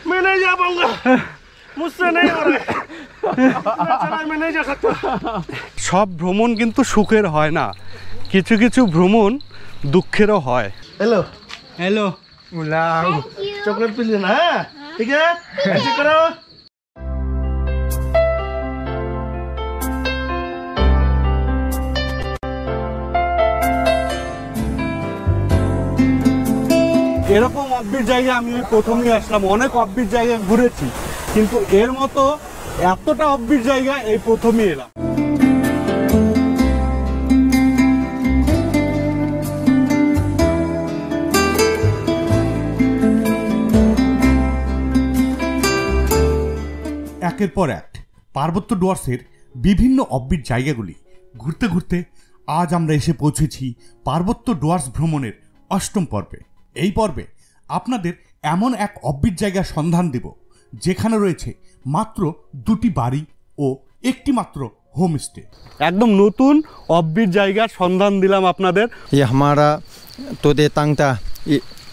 मैं नहीं जा पाऊंगा, मुझसे नहीं हो रहा है, मैं नहीं जा सकता। সব ভ্রমণ কিন্তু সুখের হয় না, কিছু কিছু ভ্রমণ দুঃখেরও হয়। हेलो हेलो बुलाओ, चॉकलेट पी लेना है, ठीक है? ऐसे करो। এরকম অফবিট জায়গা আমি প্রথমেই আসলাম, অনেক অফবিট জায়গায় ঘুরেছি, কিন্তু এর মতো এতটা অফবিট জায়গা এই প্রথমেই এলাম। একের পর এক পার্বত্য ডুয়ার্সের বিভিন্ন অফবিট জায়গাগুলি ঘুরতে ঘুরতে আজ আমরা এসে পৌঁছেছি পার্বত্য ডুয়ার্স ভ্রমণের ৮ম পর্বে। এই পর্বে আপনাদের এমন এক অফবিট জায়গার সন্ধান দেব যেখানে রয়েছে মাত্র ২টি বাড়ি ও একটি মাত্র হোমস্টে। একদম নতুন অফবিট জায়গার সন্ধান দিলাম আপনাদের। ये हमारा तोदे तांगता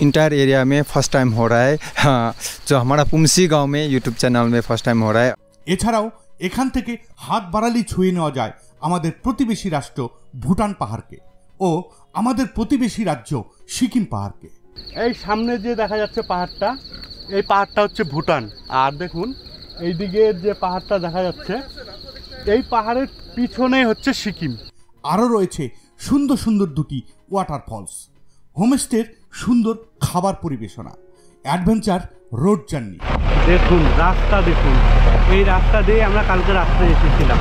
इंटायर एरिया में फर्स्ट टाइम हो रहा है, हाँ, जो हमारा पुमसी गांव में यूट्यूब चैनल में फर्स्ट टाइम हो रहा है। এছাড়াও এখান থেকে হাত বাড়ালেই ছুঁয়ে নেওয়া যায় আমাদের প্রতিবেশী রাষ্ট্র ভুটান পাহাড়কে ও আমাদের প্রতিবেশী রাজ্য সিকিম পাহাড়কে। এই সামনে যে দেখা যাচ্ছে পাহাড়টা, এই পাহাড়টা হচ্ছে ভুটান, আর দেখুন এইদিকে যে পাহাড়টা দেখা যাচ্ছে, এই পাহাড়ের পিছনেই হচ্ছে সিকিম। আরও রয়েছে সুন্দর সুন্দর দুটি ওয়াটারফলস, হোমস্টের সুন্দর খাবার পরিবেশনা, অ্যাডভেঞ্চার রোড জার্নি। দেখুন রাস্তা, দেখুন এই রাস্তা দিয়ে আমরা কালকে রাস্তায় এসেছিলাম।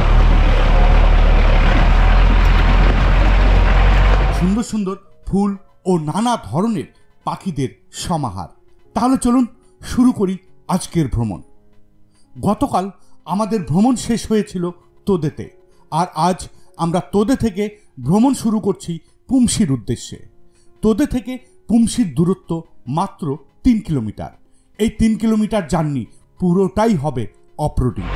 সুন্দর সুন্দর ফুল ও নানা ধরনের পাখিদের সমাহার। তাহলে চলুন শুরু করি আজকের ভ্রমণ। গতকাল আমাদের ভ্রমণ শেষ হয়েছিল তোদেতে, আর আজ আমরা তোদে থেকে ভ্রমণ শুরু করছি পুমসির উদ্দেশ্যে। তোদে থেকে পুমসির দূরত্ব মাত্র ৩ কিলোমিটার। এই ৩ কিলোমিটার জার্নি পুরোটাই হবে অফরোডিং।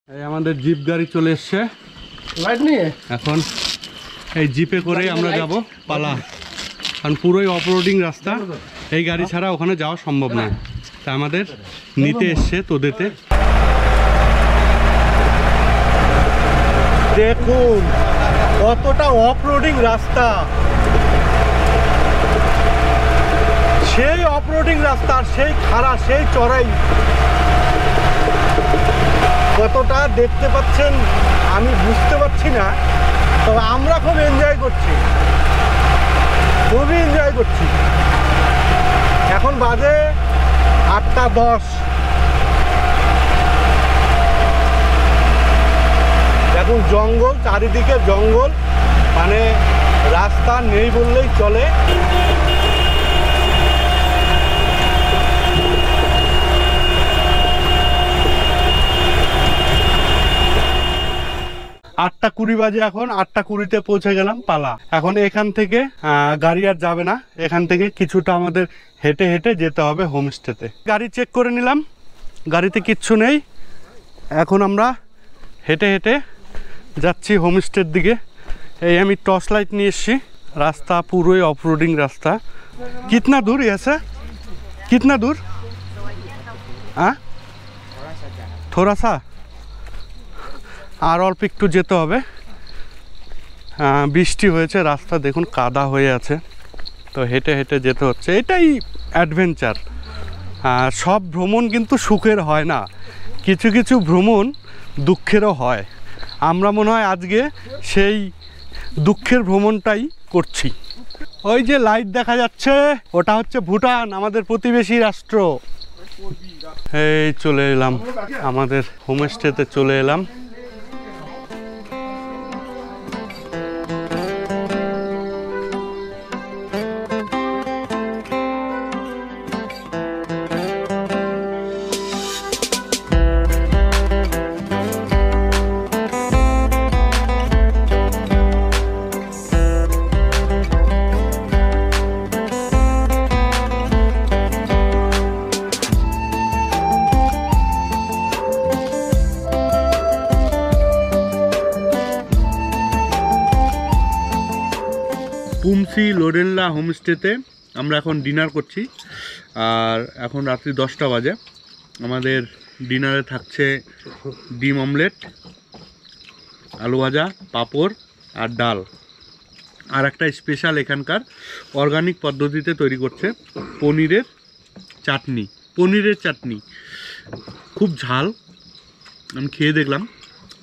এই আমাদের জিপ গাড়ি চলে এসছে, লাইট নিয়ে এখন এই জিপে করে আমরা যাব পালা, কারণ পুরোই অফরোডিং রাস্তা, এই গাড়ি ছাড়া ওখানে যাওয়া সম্ভব নয়, তা আমাদের নিতে এসছে তোদেতে। দেখুন কতটা অফরোডিং রাস্তা, সেই অফরোডিং রাস্তা, সেই খাড়া, সেই চড়াই, কতটা দেখতে পাচ্ছেন আমি বুঝতে পারছি না, তবে আমরা খুব এনজয় করছি, খুবই এনজয় করছি। এখন বাজে ৮টা ১০। এখন জঙ্গল, চারিদিকে জঙ্গল, মানে রাস্তা নেই বললেই চলে। ৮টা ২০ বাজে, এখন ৮টা ২০-তে পৌঁছে গেলাম পালা। এখন এখান থেকে গাড়ি আর যাবে না, এখান থেকে কিছুটা আমাদের হেঁটে হেঁটে যেতে হবে হোমস্টেতে। গাড়ি চেক করে নিলাম, গাড়িতে কিচ্ছু নেই। এখন আমরা হেঁটে হেঁটে যাচ্ছি হোমস্টের দিকে। এই আমি টর্চ লাইট নিয়ে এসছি, রাস্তা পুরোই অফরোডিং রাস্তা। কিতনা দূর এসে, কিতনা দূর? হ্যাঁ থোড়া সা, আর অল্প একটু যেতে হবে। বৃষ্টি হয়েছে, রাস্তা দেখুন কাদা হয়ে আছে, তো হেঁটে হেঁটে যেতে হচ্ছে। এটাই অ্যাডভেঞ্চার। সব ভ্রমণ কিন্তু সুখের হয় না, কিছু কিছু ভ্রমণ দুঃখেরও হয়। আমরা মনে হয় আজকে সেই দুঃখের ভ্রমণটাই করছি। ওই যে লাইট দেখা যাচ্ছে, ওটা হচ্ছে ভুটান, আমাদের প্রতিবেশী রাষ্ট্র। এই চলে এলাম আমাদের হোমস্টেতে, চলে এলাম। পুমসি লোরেনলা হোমস্টেতে আমরা এখন ডিনার করছি। আর এখন রাত্রি 10টা বাজে। আমাদের ডিনারে থাকছে ডিম অমলেট, আলু ভাজা, পাঁপড় আর ডাল। আর একটা স্পেশাল এখানকার অর্গানিক পদ্ধতিতে তৈরি করছে পনিরের চাটনি। খুব ঝাল, আমি খেয়ে দেখলাম,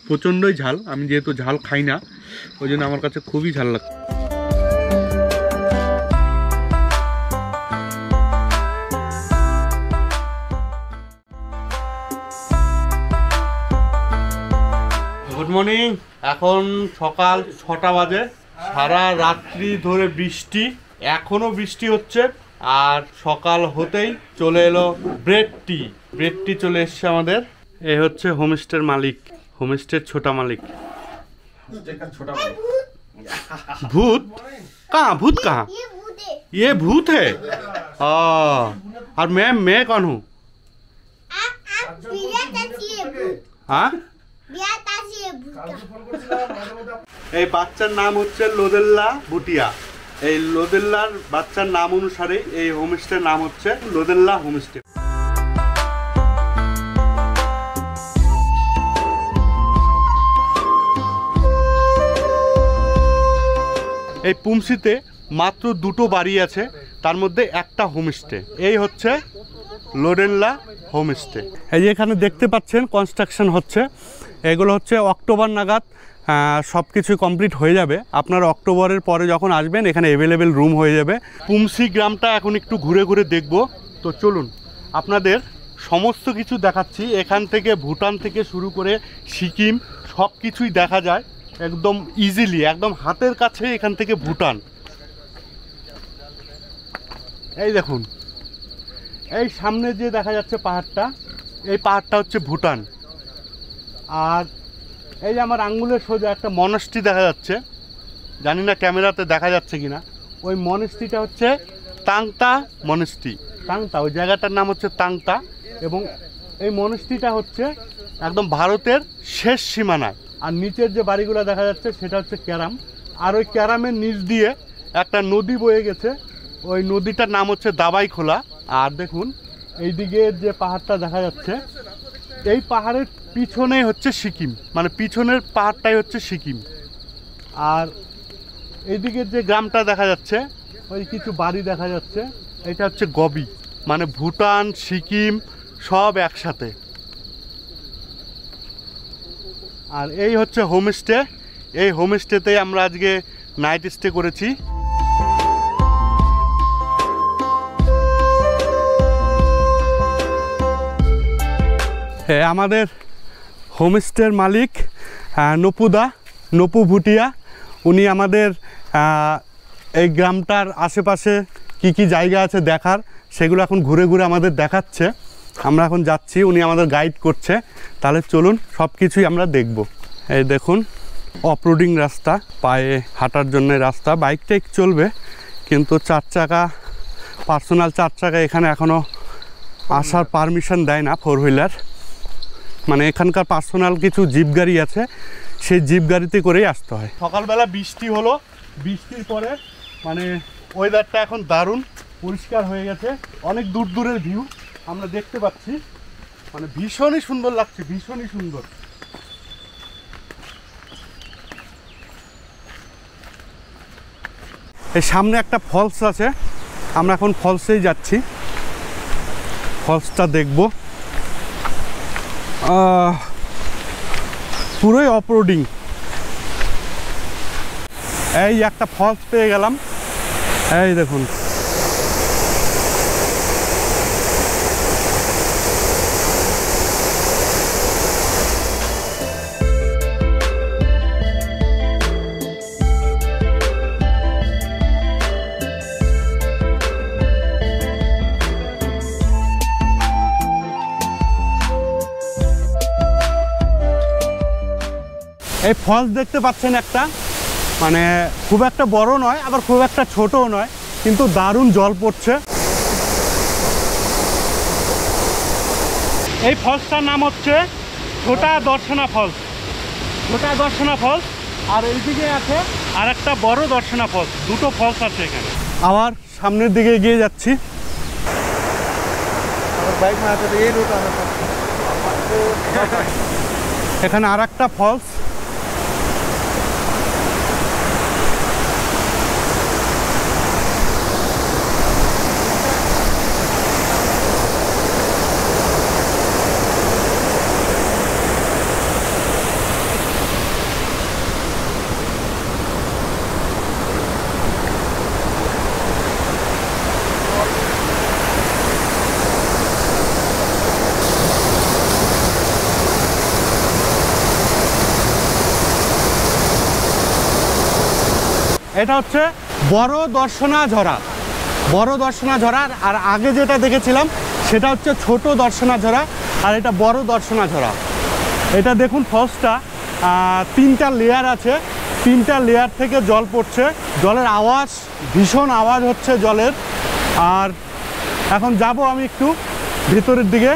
প্রচণ্ডই ঝাল। আমি যেহেতু ঝাল খাই না, ওই জন্য আমার কাছে খুবই ঝাল লাগছে। Good morning. এখন সকাল 6টা বাজে। সারা রাত্রি ধরে বৃষ্টি, এখনো বৃষ্টি হচ্ছে। আর সকাল হতেই চলে এলো ব্রেড টি চলে এসছে আমাদের। এ হচ্ছে হোমস্টের মালিক, হোমস্টের ছোটা মালিক। भूत कहाँ? ये भूत है। और मैं कौन हूँ? हाँ, এই বাচ্চার নাম হচ্ছে লোদেল্লা ভুটিয়া। এই লোদেল্লার বাচ্চার নাম অনুসারে এই হোমস্টের নাম হচ্ছে লোদেল্লা হোমস্টে। এই পুমসিতে মাত্র 2টো বাড়ি আছে, তার মধ্যে একটা হোমস্টে। এই হচ্ছে লোরেনলা হোমস্টে। এই যে এখানে দেখতে পাচ্ছেন কনস্ট্রাকশন হচ্ছে। এগুলো হচ্ছে অক্টোবর নাগাদ সব কিছু কমপ্লিট হয়ে যাবে। আপনারা অক্টোবরের পরে যখন আসবেন এখানে অ্যাভেলেবেল রুম হয়ে যাবে। পুমসি গ্রামটা এখন একটু ঘুরে ঘুরে দেখব। তো চলুন, আপনাদের সমস্ত কিছু দেখাচ্ছি। এখান থেকে ভুটান থেকে শুরু করে সিকিম সব কিছুই দেখা যায় একদম ইজিলি, একদম হাতের কাছে এখান থেকে ভুটান। এই দেখুন, এই সামনে যে দেখা যাচ্ছে পাহাড়টা, এই পাহাড়টা হচ্ছে ভুটান। আর এই যে আমার আঙ্গুলের সোজা একটা মনস্ট্রি দেখা যাচ্ছে, জানি না ক্যামেরাতে দেখা যাচ্ছে কিনা। ওই মনস্ট্রিটা হচ্ছে তাংতা মনস্ট্রি। তাংতা, ওই জায়গাটার নাম হচ্ছে তাংতা। এবং এই মনস্ট্রিটা হচ্ছে একদম ভারতের শেষ সীমানায়। আর নিচের যে বাড়িগুলো দেখা যাচ্ছে সেটা হচ্ছে ক্যারাম। আর ওই ক্যারামের নিচ দিয়ে একটা নদী বয়ে গেছে, ওই নদীটার নাম হচ্ছে দাবাই খোলা। আর দেখুন এইদিকে যে পাহাড়টা দেখা যাচ্ছে, এই পাহাড়ের পিছনেই হচ্ছে সিকিম, মানে পিছনের পাহাড়টাই হচ্ছে সিকিম। আর এইদিকে যে গ্রামটা দেখা যাচ্ছে, ওই কিছু বাড়ি দেখা যাচ্ছে, এটা হচ্ছে গবি, মানে ভুটান সিকিম সব একসাথে। আর এই হচ্ছে হোমস্টে। এই হোমস্টেতেই আমরা আজকে নাইট স্টে করেছি। আমাদের হোমস্টের মালিক নপু ভুটিয়া, উনি আমাদের এই গ্রামটার আশেপাশে কি কি জায়গা আছে দেখার, সেগুলো এখন ঘুরে ঘুরে আমাদের দেখাচ্ছে। আমরা এখন যাচ্ছি, উনি আমাদের গাইড করছে। তাহলে চলুন সব কিছুই আমরা দেখব। এই দেখুন অফরোডিং রাস্তা, পায়ে হাঁটার জন্য রাস্তা। বাইক টাইক চলবে, কিন্তু 4 চাকা, পার্সোনাল 4 চাকা এখানে এখনও আসার পারমিশন দেয় না, 4 হুইলার। মানে এখানকার পার্সোনাল কিছু জিপ গাড়ি আছে, সেই জিপ গাড়িতে করেই আসতে হয়। সকালবেলা বৃষ্টি হলো, বৃষ্টির পরে মানে ওয়েদারটা এখন দারুণ পরিষ্কার হয়ে গেছে। অনেক দূর দূরের ভিউ আমরা দেখতে পাচ্ছি, মানে ভীষণই সুন্দর লাগছে, ভীষণই সুন্দর। এই সামনে একটা ফলস আছে, আমরা এখন ফলসেই যাচ্ছি, ফলসটা দেখব। পুরোই অফরোডিং। এই একটা ফলস পেয়ে গেলাম, এই দেখুন। এই ফলস দেখতে পাচ্ছেন একটা, মানে খুব একটা বড় নয় আবার খুব একটা ছোটও নয়, কিন্তু দারুণ জল পড়ছে। এই ফলসটার নাম হচ্ছে ছোটা দর্শনা ফলস। ছোটা দর্শনা ফলস আর এইদিকে আছে আর একটা বড় দর্শনা ফলস, দুটো ফলস আছে এখানে। আবার সামনের দিকে এগিয়ে যাচ্ছি। এখানে আর একটা ফলস, এটা হচ্ছে বড় দর্শনা ঝরা। বড় দর্শনা ঝরা, আর আগে যেটা দেখেছিলাম সেটা হচ্ছে ছোট দর্শনা ঝরা, আর এটা বড় দর্শনা ঝরা। এটা দেখুন ফলসটা 3টা লেয়ার আছে, 3টা লেয়ার থেকে জল পড়ছে, জলের আওয়াজ, ভীষণ আওয়াজ হচ্ছে জলের। আর এখন যাব আমি একটু ভিতরের দিকে।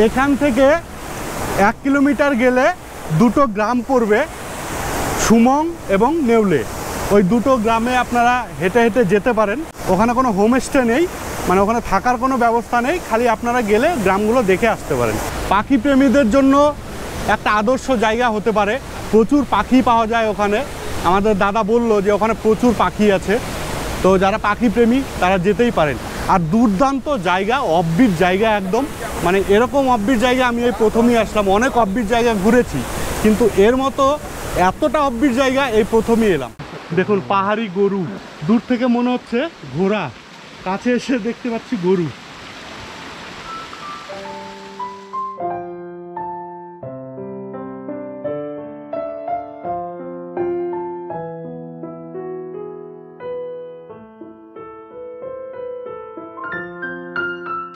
এখান থেকে 1 কিলোমিটার গেলে দুটো গ্রাম পড়বে, সুমং এবং নেউলে। ওই দুটো গ্রামে আপনারা হেঁটে হেঁটে যেতে পারেন। ওখানে কোনো হোমস্টে নেই, মানে ওখানে থাকার কোনো ব্যবস্থা নেই, খালি আপনারা গেলে গ্রামগুলো দেখে আসতে পারেন। পাখি প্রেমীদের জন্য একটা আদর্শ জায়গা হতে পারে, প্রচুর পাখি পাওয়া যায় ওখানে। আমাদের দাদা বললো যে ওখানে প্রচুর পাখি আছে, তো যারা পাখি প্রেমী তারা যেতেই পারেন। আর দুর্দান্ত জায়গা, অফবিট জায়গা একদম, মানে এরকম অফবিট জায়গা আমি এই প্রথমেই আসলাম। অনেক অফবিট জায়গা ঘুরেছি, কিন্তু এর মতো এতটা অফবিট জায়গা এই প্রথমেই এলাম। দেখুন পাহাড়ি গরু, দূর থেকে মনে হচ্ছে ঘোড়া, কাছে এসে দেখতে পাচ্ছি গরু।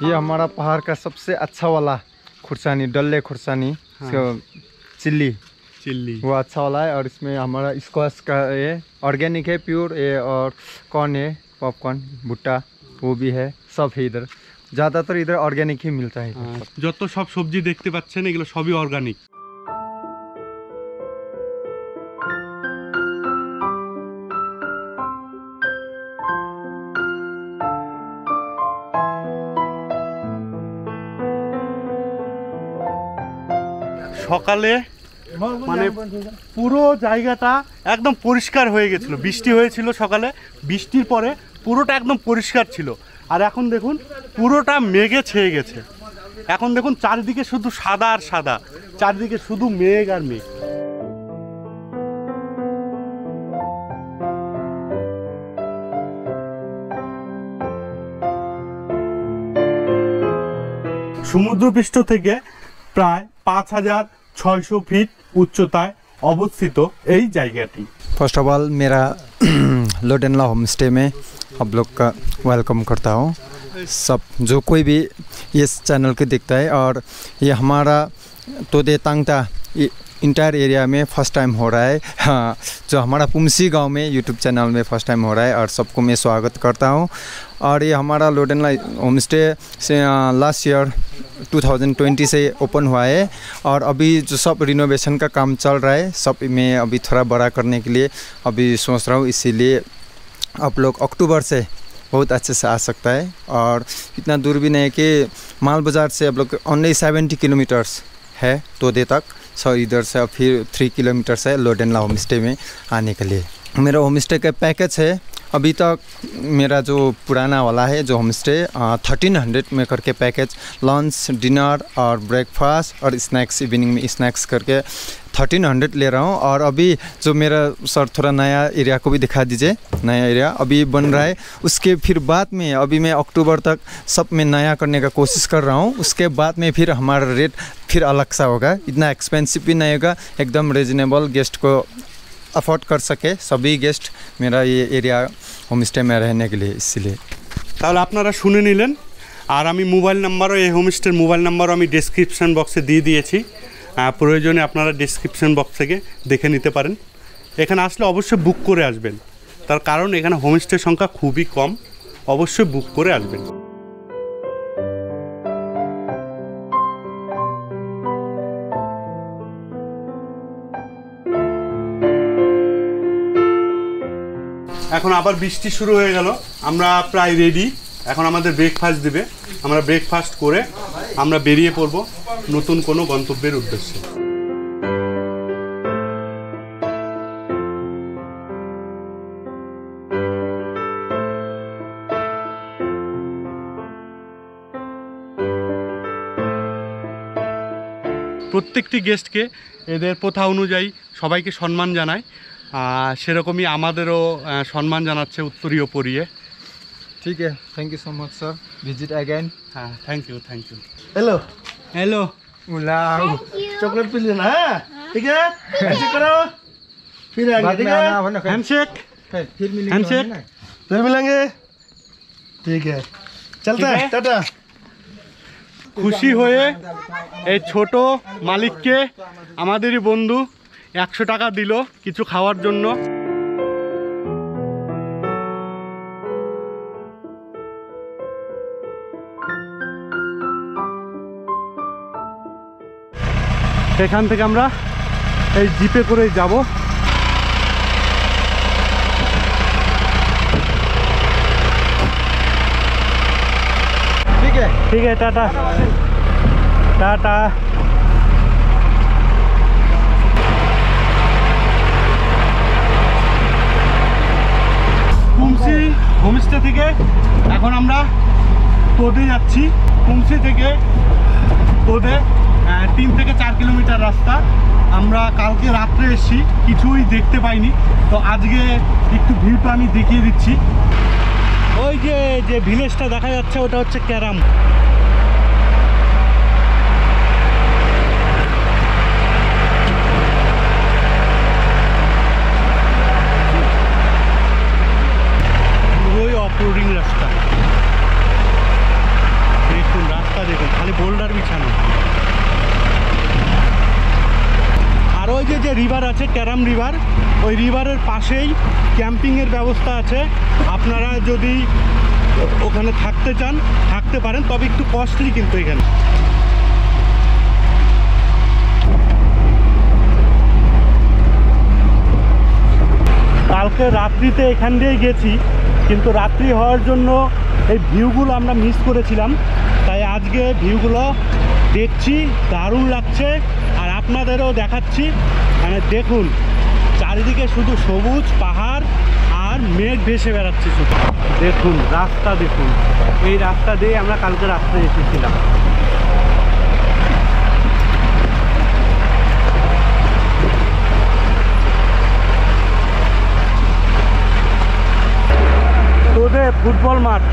ये हमारा पहाड़ का सबसे अच्छा वाला खुरसानी, डल्ले खुरसानी, चिल्ली चिल्ली, वो अच्छा वाला है। और इसमें हमारा स्क्वाश का ये ऑर्गेनिक है, प्योर ये, और कॉर्न है, पॉपकॉर्न, भुट्टा वो भी है, सब है इधर। ज़्यादातर इधर ऑर्गेनिक ही मिलता है। যত সব সবজি দেখতে পাচ্ছেন এগুলো সবই অর্গানিক। সকালে মানে পুরো জায়গাটা একদম পরিষ্কার হয়ে গেছিল, বৃষ্টি হয়েছিল সকালে, বৃষ্টির পরে পুরোটা একদম পরিষ্কার ছিল। আর এখন দেখুন পুরোটা মেঘে ছেয়ে গেছে। এখন দেখুন চারিদিকে শুধু সাদা আর সাদা, চারিদিকে শুধু মেঘ আর মেঘ। সমুদ্রপৃষ্ঠ থেকে প্রায় 5600 ফিট উচ্চতায় অবস্থিত এই জায়গাটি। फर्स्ट ऑफ ऑल मेरा लोडेनला होम स्टे में आप लोग का वेलकम करता हूँ। सब जो कोई भी इस चैनल को देखता है, और ये हमारा तोदे तांगता इंटायर एरिया में फर्स्ट टाइम हो रहा है। हाँ, जो हमारा पुमसी गांव में यूट्यूब चैनल में फर्स्ट टाइम हो रहा है, और सबको मैं स्वागत करता हूँ। और ये हमारा लोडेनला होम स्टे से लास्ट ईयर 2020 से ओपन हुआ है, और अभी जो सब रिनोवेशन का काम चल रहा है, सब में अभी थोड़ा बड़ा करने के लिए अभी सोच रहा हूँ। इसीलिए आप लोग अक्टूबर से बहुत अच्छे से आ सकता है। और इतना दूर भी नहीं है कि माल बाज़ार से आप लोग ओनली 70 किलोमीटर्स है तोदे तक, सो इधर से फिर 3 किलोमीटर से लोडेनला होम स्टे में आने के लिए। मेरा होम स्टे का पैकेज है अभी तक मेरा जो पुराना वाला है जो होम स्टे 1300 में करके पैकेज, लंच डिनर और ब्रेकफास्ट और स्नैक्स, इवनिंग में स्नैक्स करके 1300 ले रहा हूँ। और अभी जो मेरा सर थोड़ा नया एरिया को भी दिखा दीजिए, नया एरिया अभी बन रहा है। उसके फिर बाद में अभी मैं अक्टूबर तक सब में नया करने का कोशिश कर रहा हूँ। उसके बाद में फिर हमारा रेट फिर अलग सा होगा, इतना एक्सपेंसिव भी नहीं होगा, एकदम रिजनेबल, गेस्ट को अफोर्ड कर सके सभी गेस्ट मेरा ये एरिया होम स्टे में रहने के लिए। इसलिए তাহলে আপনারা শুনে নিলেন। আর আমি মোবাইল নাম্বারও, এই হোমস্টের মোবাইল নাম্বারও আমি ডেসক্রিপশন বক্সে দিয়ে দিয়েছি, প্রয়োজনে আপনারা ডেসক্রিপশন বক্স থেকে দেখে নিতে পারেন। এখানে আসলে অবশ্যই বুক করে আসবেন, তার কারণ এখানে হোমস্টের সংখ্যা খুবই কম, অবশ্যই বুক করে আসবেন। এখন আবার বৃষ্টি শুরু হয়ে গেল, আমরা প্রায় রেডি। এখন আমাদের ব্রেকফাস্ট দিবে, আমরা ব্রেকফাস্ট করে আমরা বেরিয়ে পড়ব নতুন কোনো গন্তব্যের উদ্দেশ্যে। প্রত্যেকটি গেস্টকে এদের প্রথা অনুযায়ী সবাইকে সম্মান জানায়, সেরকমই আমাদেরও সম্মান জানাচ্ছে উত্তরীয় পরিয়ে। ठीक है, thank you so much sir, visit again. হ্যাঁ, thank you, thank you. Hello hello, chocolate पी लेना है, ठीक है? ऐसे करो फिर आएंगे, ठीक है? হ্যান্ডশেক, फिर मिलेंगे हैंडशेक। ना। फिर मिलेंगे, ठीक है, चलते ठीक हैं, है? टाटा। খুশি হয়ে এই ছোট মালিককে, আমাদেরই বন্ধু, 100 টাকা দিল কিছু খাওয়ার জন্য। এখান থেকে আমরা এই জিপে করেই যাব। ठीक है, ঠিক আছে, টাটা টাটা। কুমসি হোমস্টে থেকে এখন আমরা তোদে যাচ্ছি। কুমসি থেকে তোদে 3 থেকে 4 কিলোমিটার রাস্তা। আমরা কালকে রাত্রে এসেছি, কিছুই দেখতে পাইনি, তো আজকে একটু ভিউটা আমি দেখিয়ে দিচ্ছি। ওই যে ভিলেজটা দেখা যাচ্ছে ওটা হচ্ছে ক্যারাম। ওই অফরোডিং রাস্তা, দেখুন রাস্তা, দেখুন খালি বোল্ডার বিছানো। আর ওই যে রিভার আছে, ক্যারাম রিভার, ওই রিভারের পাশেই ক্যাম্পিংয়ের ব্যবস্থা আছে। আপনারা যদি ওখানে থাকতে চান থাকতে পারেন, তবে একটু কস্টলি কিন্তু এখানে। কালকে রাত্রিতে এখান দিয়েই গেছি, কিন্তু রাত্রি হওয়ার জন্য এই ভিউগুলো আমরা মিস করেছিলাম, তাই আজকে ভিউগুলো দেখছি, দারুণ লাগছে। আর আপনাদেরও দেখাচ্ছি, মানে দেখুন চারিদিকে শুধু সবুজ পাহাড় আর মেঘ ভেসে বেড়াচ্ছে শুধু। দেখুন রাস্তা, দেখুন এই রাস্তা দিয়ে আমরা কালকে রাত্রে এসেছিলাম। তোদে ফুটবল মাঠ।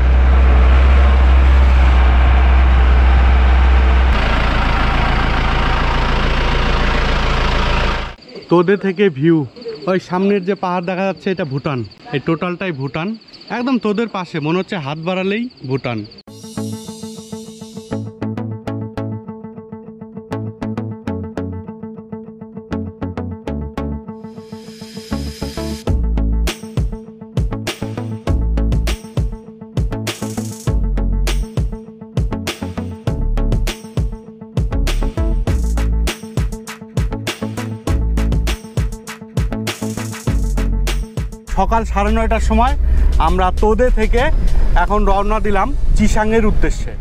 তোদে থেকে ভিউ, ওই সামনের যে পাহাড় দেখা যাচ্ছে এটা ভুটান, এই টোটালটাই ভুটান, একদম তোদের পাশে, মনে হচ্ছে হাত বাড়ালেই ভুটান। সকাল 9:30টার সময় আমরা তোদে থেকে এখন রওনা দিলাম চিসাংয়ের উদ্দেশ্যে।